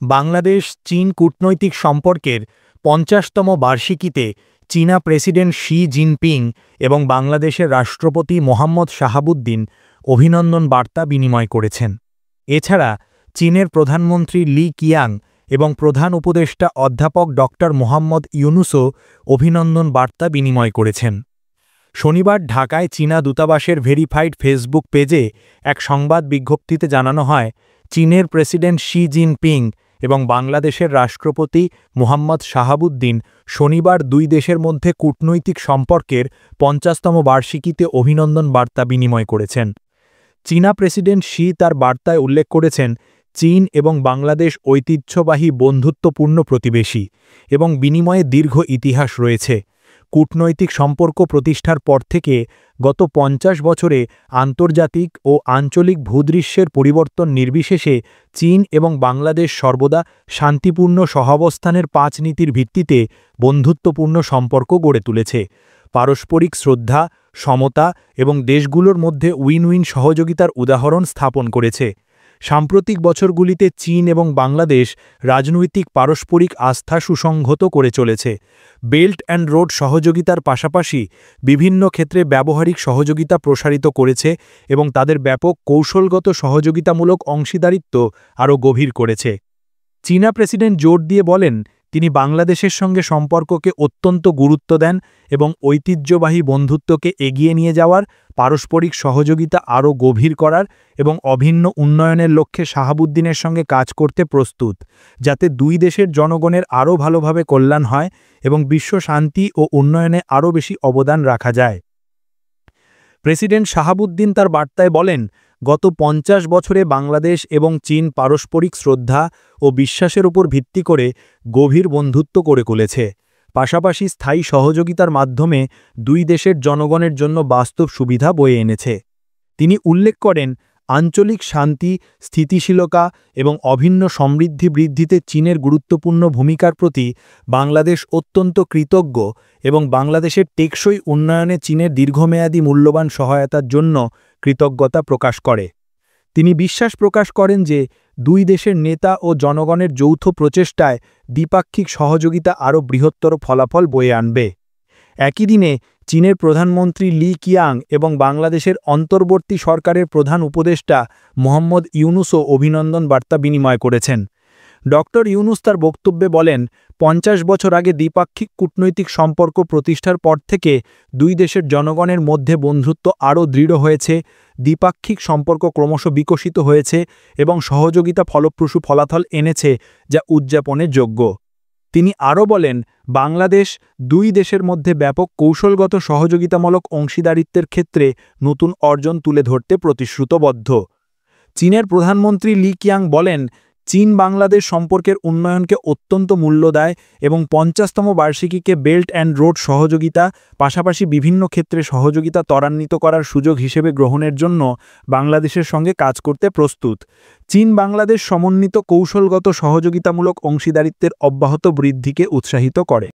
বাংলাদেশ চীন কূটনৈতিক সম্পর্কের ৫০তম বার্ষিকীতে চীনা প্রেসিডেন্ট শি জিনপিং এবং বাংলাদেশের রাষ্ট্রপতি মোহাম্মদ শাহাবুদ্দিন অভিনন্দন বার্তা বিনিময় করেছেন। এছাড়া চীনের প্রধানমন্ত্রী লি কিয়াং এবং প্রধান উপদেষ্টা অধ্যাপক ড. মোহাম্মদ ইউনুসও অভিনন্দন বার্তা বিনিময় করেছেন। শনিবার ঢাকায় চীনা দূতাবাসের ভেরিফাইড ফেসবুক পেজে এক সংবাদ বিজ্ঞপ্তিতে জানানো হয়, চীনের প্রেসিডেন্ট শি জিনপিং এবং বাংলাদেশের রাষ্ট্রপতি মোহাম্মদ শাহাবুদ্দিন শনিবার দুই দেশের মধ্যে কূটনৈতিক সম্পর্কের ৫০তম বার্ষিকীতে অভিনন্দন বার্তা বিনিময় করেছেন। চীনা প্রেসিডেন্ট শি তার বার্তায় উল্লেখ করেছেন, চীন এবং বাংলাদেশ ঐতিহ্যবাহী বন্ধুত্বপূর্ণ প্রতিবেশী এবং বিনিময়ে দীর্ঘ ইতিহাস রয়েছে। কূটনৈতিক সম্পর্ক প্রতিষ্ঠার পর থেকে গত ৫০ বছরে আন্তর্জাতিক ও আঞ্চলিক ভূদৃশ্যের পরিবর্তন নির্বিশেষে চীন এবং বাংলাদেশ সর্বদা শান্তিপূর্ণ সহাবস্থানের ৫ নীতির ভিত্তিতে বন্ধুত্বপূর্ণ সম্পর্ক গড়ে তুলেছে। পারস্পরিক শ্রদ্ধা, সমতা এবং দেশগুলোর মধ্যে উইন উইন সহযোগিতার উদাহরণ স্থাপন করেছে। সাম্প্রতিক বছরগুলিতে চীন এবং বাংলাদেশ রাজনৈতিক পারস্পরিক আস্থা সুসংহত করে চলেছে। বেল্ট অ্যান্ড রোড সহযোগিতার পাশাপাশি বিভিন্ন ক্ষেত্রে ব্যবহারিক সহযোগিতা প্রসারিত করেছে এবং তাদের ব্যাপক কৌশলগত সহযোগিতামূলক অংশীদারিত্ব আরও গভীর করেছে। চীনা প্রেসিডেন্ট জোর দিয়ে বলেন, তিনি বাংলাদেশের সঙ্গে সম্পর্ককে অত্যন্ত গুরুত্ব দেন এবং ঐতিহ্যবাহী বন্ধুত্বকে এগিয়ে নিয়ে যাওয়ার, পারস্পরিক সহযোগিতা আরও গভীর করার এবং অভিন্ন উন্নয়নের লক্ষ্যে শাহাবুদ্দিনের সঙ্গে কাজ করতে প্রস্তুত, যাতে দুই দেশের জনগণের আরও ভালোভাবে কল্যাণ হয় এবং বিশ্ব শান্তি ও উন্নয়নে আরও বেশি অবদান রাখা যায়। প্রেসিডেন্ট শাহাবুদ্দিন তার বার্তায় বলেন, গত ৫০ বছরে বাংলাদেশ এবং চীন পারস্পরিক শ্রদ্ধা ও বিশ্বাসের উপর ভিত্তি করে গভীর বন্ধুত্ব গড়ে তুলেছে। পাশাপাশি স্থায়ী সহযোগিতার মাধ্যমে দুই দেশের জনগণের জন্য বাস্তব সুবিধা বয়ে এনেছে। তিনি উল্লেখ করেন, আঞ্চলিক শান্তি, স্থিতিশীলতা এবং অভিন্ন সমৃদ্ধি বৃদ্ধিতে চীনের গুরুত্বপূর্ণ ভূমিকার প্রতি বাংলাদেশ অত্যন্ত কৃতজ্ঞ এবং বাংলাদেশের টেকসই উন্নয়নে চীনের দীর্ঘমেয়াদী মূল্যবান সহায়তার জন্য কৃতজ্ঞতা প্রকাশ করে। তিনি বিশ্বাস প্রকাশ করেন যে দুই দেশের নেতা ও জনগণের যৌথ প্রচেষ্টায় দ্বিপাক্ষিক সহযোগিতা আরও বৃহত্তর ফলাফল বয়ে আনবে। একই দিনে চীনের প্রধানমন্ত্রী লি কিয়াং এবং বাংলাদেশের অন্তর্বর্তী সরকারের প্রধান উপদেষ্টা মোহাম্মদ ইউনুসও অভিনন্দন বার্তা বিনিময় করেছেন। ড. ইউনুস তার বক্তব্যে বলেন, ৫০ বছর আগে দ্বিপাক্ষিক কূটনৈতিক সম্পর্ক প্রতিষ্ঠার পর থেকে দুই দেশের জনগণের মধ্যে বন্ধুত্ব আরও দৃঢ় হয়েছে, দ্বিপাক্ষিক সম্পর্ক ক্রমশ বিকশিত হয়েছে এবং সহযোগিতা ফলপ্রসূ ফলাফল এনেছে, যা উদযাপনের যোগ্য। তিনি আরও বলেন, বাংলাদেশ দুই দেশের মধ্যে ব্যাপক কৌশলগত সহযোগিতামূলক অংশীদারিত্বের ক্ষেত্রে নতুন অর্জন তুলে ধরতে প্রতিশ্রুতবদ্ধ। চীনের প্রধানমন্ত্রী লি কিয়াং বলেন, চীন বাংলাদেশ সম্পর্কের উন্নয়নকে অত্যন্ত মূল্য দেয় এবং ৫০তম বার্ষিকীকে বেল্ট অ্যান্ড রোড সহযোগিতা, পাশাপাশি বিভিন্ন ক্ষেত্রে সহযোগিতা ত্বরান্বিত করার সুযোগ হিসেবে গ্রহণের জন্য বাংলাদেশের সঙ্গে কাজ করতে প্রস্তুত। চীন বাংলাদেশ সমন্বিত কৌশলগত সহযোগিতামূলক অংশীদারিত্বের অব্যাহত বৃদ্ধিকে উৎসাহিত করে।